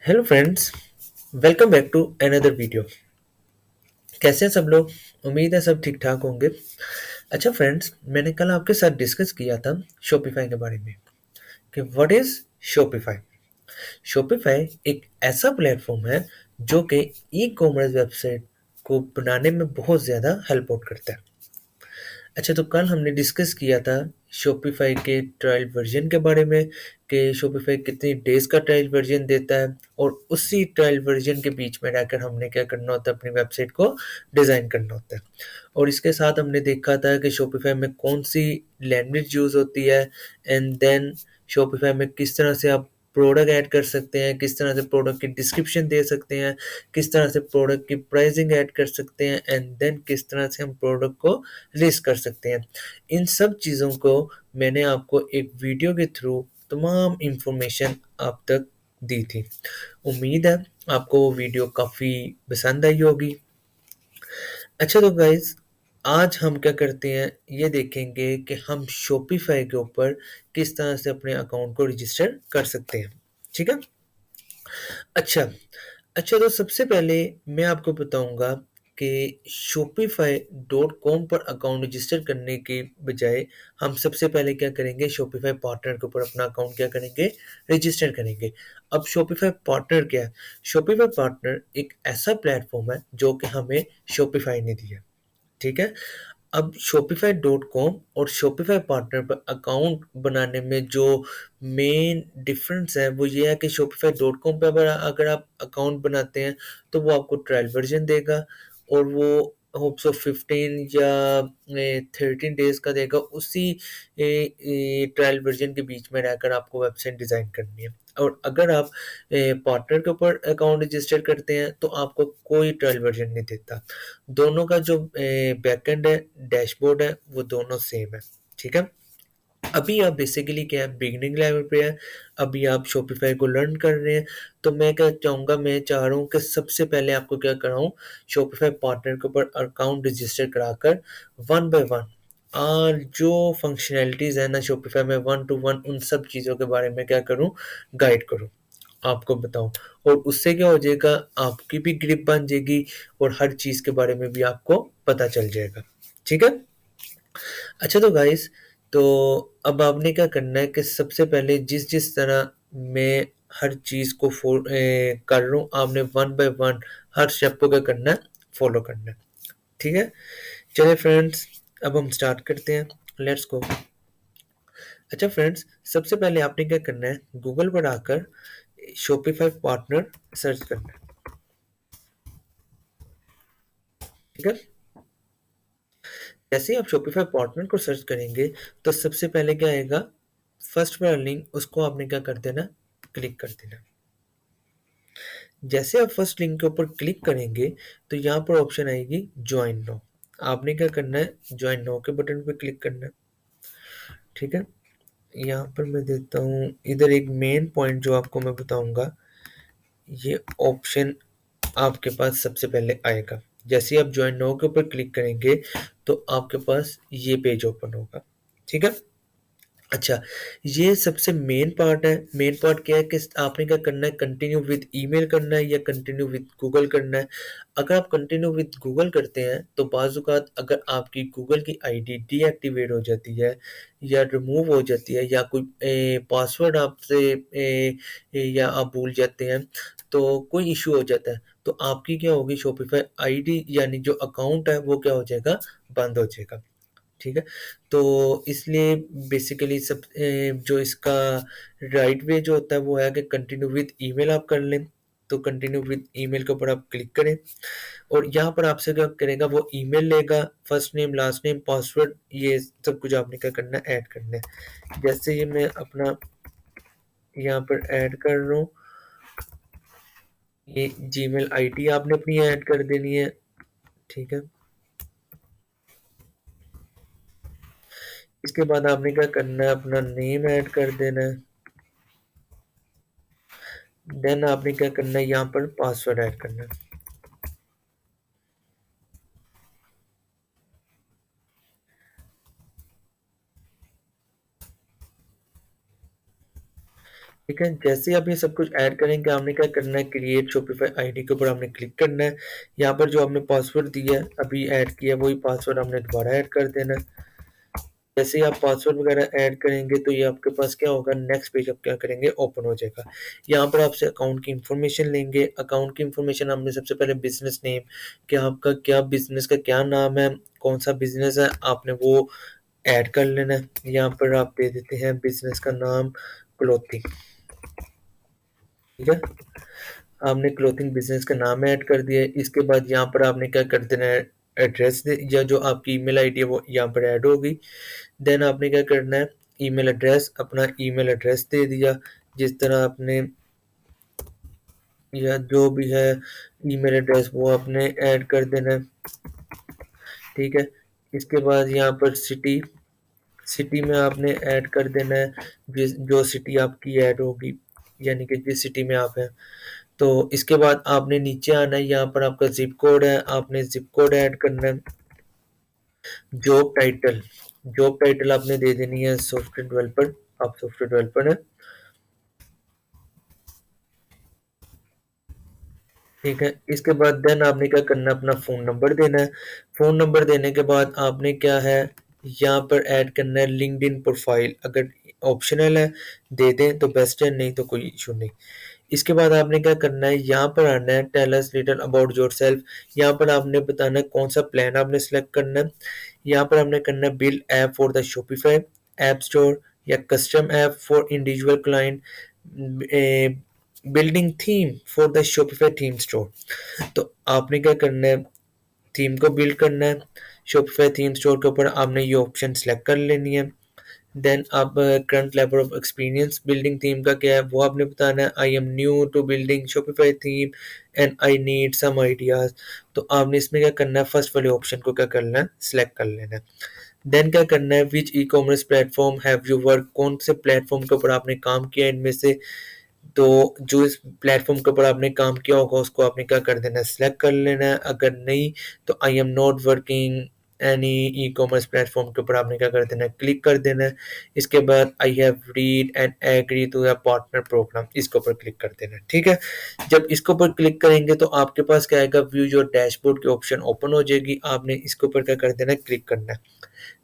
Hello friends, welcome back to another video. कैसे हैं सब लोग? उम्मीद है सब ठीक ठाक होंगे। अच्छा फ्रेंड्स, मैंने कल आपके साथ डिस्कस किया था शॉपिफाई के बारे में कि व्हाट इज शॉपिफाई। शॉपिफाई एक ऐसा प्लेटफॉर्म है जो कि ई कॉमर्स वेबसाइट को बनाने में बहुत ज़्यादा हेल्प आउट करता है। अच्छा, तो कल हमने डिस्कस किया था शॉपिफाई के ट्रायल वर्जन के बारे में कि शॉपिफाई कितनी डेज़ का ट्रायल वर्जन देता है, और उसी ट्रायल वर्जन के बीच में रहकर हमने क्या करना होता है, अपनी वेबसाइट को डिज़ाइन करना होता है। और इसके साथ हमने देखा था कि शॉपिफाई में कौन सी लैंग्वेज यूज़ होती है, एंड देन शॉपिफाई में किस तरह से आप प्रोडक्ट ऐड कर सकते हैं, किस तरह से प्रोडक्ट की डिस्क्रिप्शन दे सकते हैं, किस तरह से प्रोडक्ट की प्राइसिंग ऐड कर सकते हैं, एंड देन किस तरह से हम प्रोडक्ट को लिस्ट कर सकते हैं। इन सब चीज़ों को मैंने आपको एक वीडियो के थ्रू तमाम इंफॉर्मेशन आप तक दी थी। उम्मीद है आपको वो वीडियो काफ़ी पसंद आई होगी। अच्छा, तो गाइज आज हम क्या करते हैं, ये देखेंगे कि हम शॉपिफाई के ऊपर किस तरह से अपने अकाउंट को रजिस्टर कर सकते हैं। ठीक है। अच्छा, अच्छा, तो सबसे पहले मैं आपको बताऊंगा कि शॉपिफाई डॉट कॉम पर अकाउंट रजिस्टर करने के बजाय हम सबसे पहले क्या करेंगे, शॉपिफाई पार्टनर के ऊपर अपना अकाउंट क्या करेंगे, रजिस्टर करेंगे। अब शॉपिफाई पार्टनर क्या है? शॉपिफाई पार्टनर एक ऐसा प्लेटफॉर्म है जो कि हमें शॉपिफाई ने दिया। ठीक है। अब शॉपिफाई डॉट कॉम और शॉपिफाई पार्टनर पर अकाउंट बनाने में जो मेन डिफरेंस है वो ये है कि शॉपिफाई डॉट कॉम पर अगर आप अकाउंट बनाते हैं तो वो आपको ट्रायल वर्जन देगा, और वो होप्स ऑफ 15 या 13 डेज का देगा। उसी ट्रायल वर्जन के बीच में रहकर आपको वेबसाइट डिज़ाइन करनी है। और अगर आप पार्टनर के ऊपर अकाउंट रजिस्टर करते हैं तो आपको कोई ट्रायल वर्जन नहीं देता। दोनों का जो बैकएंड है, डैशबोर्ड है, वो दोनों सेम है। ठीक है। अभी आप बेसिकली क्या है, बिगिनिंग लेवल पे है। अभी आप शॉपिफाई को लर्न कर रहे हैं। तो मैं क्या चाहूँगा, मैं चाह रहा हूँ कि सबसे पहले आपको क्या कराऊँ, शॉपिफाई पार्टनर के ऊपर अकाउंट रजिस्टर कराकर वन बाय वन और जो फंक्शनैलिटीज़ है ना शॉपिफाई में, वन टू वन उन सब चीज़ों के बारे में क्या करूँ, गाइड करूँ, आपको बताऊँ। और उससे क्या हो जाएगा, आपकी भी ग्रिप बन जाएगी और हर चीज़ के बारे में भी आपको पता चल जाएगा। ठीक है। अच्छा, तो गाइस, तो अब आपने क्या करना है कि सबसे पहले जिस जिस तरह मैं हर चीज़ को कर रहा हूँ, आपने one by one her step को क्या करना है, फॉलो करना है। ठीक है। चलिए फ्रेंड्स, अब हम स्टार्ट करते हैं। Let's go. अच्छा फ्रेंड्स, सबसे पहले आपने क्या करना है, गूगल पर आकर शॉपिफाई पार्टनर सर्च करना है। ठीक है। जैसे ही आप शॉपिफाई पार्टनर को सर्च करेंगे तो सबसे पहले क्या आएगा, फर्स्ट वाला लिंक, उसको आपने क्या कर देना, क्लिक कर देना। जैसे आप फर्स्ट लिंक के ऊपर क्लिक करेंगे तो यहाँ पर ऑप्शन आएगी ज्वाइन नाउ। आपने क्या करना है, ज्वाइन नाउ के बटन पर क्लिक करना है। ठीक है। यहाँ पर मैं देता हूँ इधर एक मेन पॉइंट जो आपको मैं बताऊंगा, ये ऑप्शन आपके पास सबसे पहले आएगा। जैसे ही आप ज्वाइन नाउ के ऊपर क्लिक करेंगे तो आपके पास ये पेज ओपन होगा। ठीक है। अच्छा, ये सबसे मेन पार्ट है। मेन पार्ट क्या है कि आपने क्या करना है, कंटिन्यू विद ईमेल करना है या कंटिन्यू विद गूगल करना है। अगर आप कंटिन्यू विद गूगल करते हैं तो बाज़-औक़ात अगर आपकी गूगल की आईडी डीएक्टिवेट हो जाती है या रिमूव हो जाती है या कोई पासवर्ड आपसे या आप भूल जाते हैं, तो कोई इश्यू हो जाता है, तो आपकी क्या होगी, शॉपिफाई आईडी यानी जो अकाउंट है वो क्या हो जाएगा, बंद हो जाएगा। ठीक है। तो इसलिए बेसिकली जो इसका राइट वे जो होता है वो है कि कंटिन्यू विद ईमेल आप कर लें। तो कंटिन्यू विद ईमेल के ऊपर आप क्लिक करें और यहाँ पर आपसे क्या करेगा, वो ईमेल लेगा, first name, last name, password, ये सब कुछ आपने क्या करना है, ऐड करना है। जैसे ये मैं अपना यहाँ पर ऐड कर रहा हूँ, ये जीमेल आईडी आपने अपनी ऐड कर देनी है। ठीक है। इसके बाद आपने क्या करना है, अपना नेम ऐड कर देना है। देन आपने क्या करना है, यहाँ पर पासवर्ड ऐड करना है। ठीक है। जैसे आप ये सब कुछ ऐड करेंगे, आपने क्या करना है, क्रिएट शॉपिफाई आईडी के ऊपर आपने क्लिक करना है। यहाँ पर जो आपने पासवर्ड दिया है, अभी ऐड किया, वही पासवर्ड आपने दोबारा ऐड कर देना है। जैसे ही आप पासवर्ड वगैरह ऐड करेंगे तो ये आपके पास क्या होगा, नेक्स्ट पेज आप क्या करेंगे, ओपन हो जाएगा। यहाँ पर आपसे अकाउंट की इंफॉर्मेशन लेंगे। अकाउंट की इंफॉर्मेशन आपने सबसे पहले बिजनेस नेम, कि आपका क्या बिजनेस का क्या नाम है, कौन सा बिजनेस है, आपने वो ऐड कर लेना है। यहाँ पर आप दे देते हैं बिजनेस का नाम क्लोथिंग। ठीक है, आपने क्लोथिंग बिजनेस का नाम ऐड कर दिया है। इसके बाद यहाँ पर आपने क्या कर देना है, एड्रेस दे, या जो आपकी ईमेल आईडी है वो यहाँ पर ऐड होगी। देन आपने क्या करना है, ईमेल एड्रेस, अपना ईमेल एड्रेस दे दिया जिस तरह आपने, या जो भी है ईमेल एड्रेस वो आपने ऐड कर देना है। ठीक है, इसके बाद यहाँ पर सिटी, सिटी में आपने ऐड कर देना है जिस जो सिटी आपकी ऐड होगी, यानी कि जिस सिटी में आप हैं। तो इसके बाद आपने नीचे आना है, यहाँ पर आपका जिप कोड है, आपने जिप कोड ऐड करना है। जॉब टाइटल, जॉब टाइटल आपने दे देनी है सॉफ्टवेयर डेवलपर, आप सॉफ्टवेयर डेवलपर है। ठीक है, इसके बाद देन आपने क्या करना है, अपना फ़ोन नंबर देना है। फ़ोन नंबर देने के बाद आपने क्या है, यहाँ पर ऐड करना है लिंक्डइन प्रोफाइल, अगर ऑप्शनल है दे दें तो बेस्ट है, नहीं तो कोई इशू नहीं। इसके बाद आपने क्या करना है, यहाँ पर आना है tell us little about yourself. यहाँ पर आपने बताना है कौन सा प्लान आपने सेलेक्ट करना है। यहाँ पर आपने करना है build app for the Shopify app store, या custom app for individual client, building theme for the Shopify theme store. तो आपने क्या करना है, थीम को बिल्ड करना है। शॉपिफाई थीम स्टोर के ऊपर आपने ये ऑप्शन सेलेक्ट कर लेनी है। देन आप current level of experience building theme का क्या है वो आपने बताना है। I am new to building Shopify theme and I need some ideas. तो आपने इसमें क्या करना है, फर्स्ट वाले ऑप्शन को क्या करना है, सिलेक्ट कर लेना है। देन क्या करना है, which ecommerce platform have you work, कौन से प्लेटफॉर्म के ऊपर आपने काम किया इनमें से। तो जो इस प्लेटफॉर्म के ऊपर आपने काम किया होगा उसको आपने क्या कर देना है, सिलेक्ट कर लेना है। अगर नहीं तो I am not working any e commerce platform के ऊपर आपने क्या कर देना है, क्लिक कर देना है। इसके बाद I have read and agree to the partner program, इसके ऊपर क्लिक कर देना है। ठीक है, जब इसके ऊपर क्लिक करेंगे तो आपके पास क्या आएगा, व्यू योर डैशबोर्ड की ऑप्शन ओपन हो जाएगी। आपने इसके ऊपर क्या कर देना है, क्लिक करना है।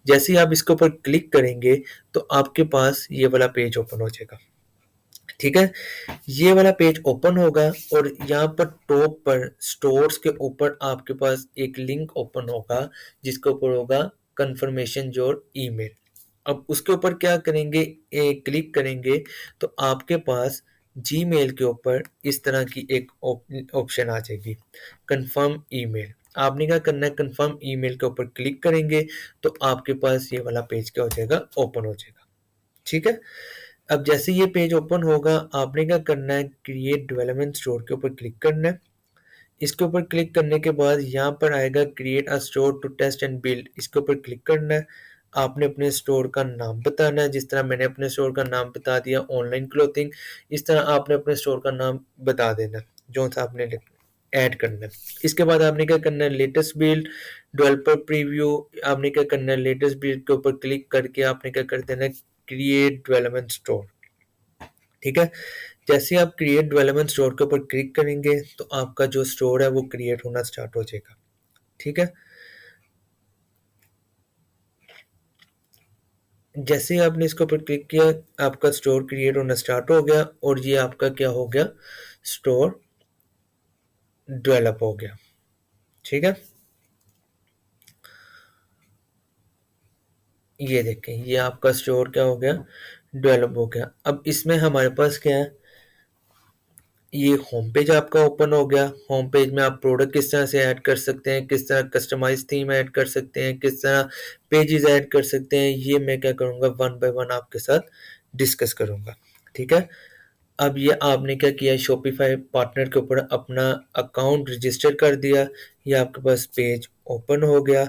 जैसे ही आप इसके ऊपर क्लिक करेंगे तो आपके पास ये वाला पेज ओपन हो जाएगा। ठीक है, ये वाला पेज ओपन होगा और यहाँ पर टॉप पर स्टोर्स के ऊपर आपके पास एक लिंक ओपन होगा जिसके ऊपर होगा कंफर्मेशन योर ईमेल। अब उसके ऊपर क्या करेंगे, क्लिक करेंगे तो आपके पास जीमेल के ऊपर इस तरह की एक ऑप्शन आ जाएगी, कंफर्म ईमेल। आपने क्या करना है, कंफर्म ईमेल के ऊपर क्लिक करेंगे तो आपके पास ये वाला पेज क्या हो जाएगा, ओपन हो जाएगा। ठीक है, अब जैसे ये पेज ओपन होगा आपने क्या करना है, क्रिएट डेवलपमेंट स्टोर के ऊपर क्लिक करना है। इसके ऊपर क्लिक करने के बाद यहाँ पर आएगा create a store to test and build, इसके ऊपर क्लिक करना है। आपने अपने स्टोर का नाम बताना है, जिस तरह मैंने अपने स्टोर का नाम बता दिया ऑनलाइन क्लोथिंग, इस तरह आपने अपने स्टोर का नाम बता देना जो सा आपने ऐड करना है। इसके बाद आपने क्या करना है, लेटेस्ट बिल्ड डेवलपर प्रीव्यू, आपने क्या करना है, लेटेस्ट बिल्ड के ऊपर क्लिक करके आपने क्या कर देना है, क्रिएट डेवलपमेंट स्टोर। ठीक है, जैसे आप क्रिएट डेवलपमेंट स्टोर के ऊपर क्लिक करेंगे तो आपका जो स्टोर है वो क्रिएट होना स्टार्ट हो जाएगा। ठीक है, जैसे ही आपने इसके ऊपर क्लिक किया आपका स्टोर क्रिएट होना स्टार्ट हो गया और ये आपका क्या हो गया, स्टोर डेवलप हो गया। ठीक है, ये देखें ये आपका स्टोर क्या हो गया, डेवलप हो गया। अब इसमें हमारे पास क्या है, ये होम पेज आपका ओपन हो गया। होम पेज में आप प्रोडक्ट किस तरह से ऐड कर सकते हैं, किस तरह कस्टमाइज थीम ऐड कर सकते हैं, किस तरह पेजेस ऐड कर सकते हैं, ये मैं क्या करूँगा, वन बाय वन आपके साथ डिस्कस करूँगा। ठीक है, अब ये आपने क्या किया, शॉपिफाई पार्टनर के ऊपर अपना अकाउंट रजिस्टर कर दिया, ये आपके पास पेज ओपन हो गया।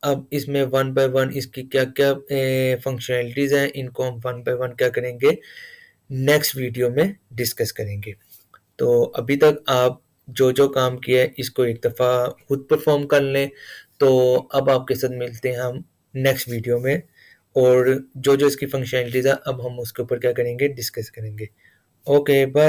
अब इसमें वन बाय वन इसकी क्या क्या फंक्शनैलिटीज़ हैं, इनको हम वन बाय वन क्या करेंगे, नेक्स्ट वीडियो में डिस्कस करेंगे। तो अभी तक आप जो जो काम किया है इसको एक दफ़ा खुद परफॉर्म कर लें। तो अब आपके साथ मिलते हैं हम नेक्स्ट वीडियो में, और जो जो इसकी फंक्शनैलिटीज़ है अब हम उसके ऊपर क्या करेंगे, डिस्कस करेंगे। Okay bye.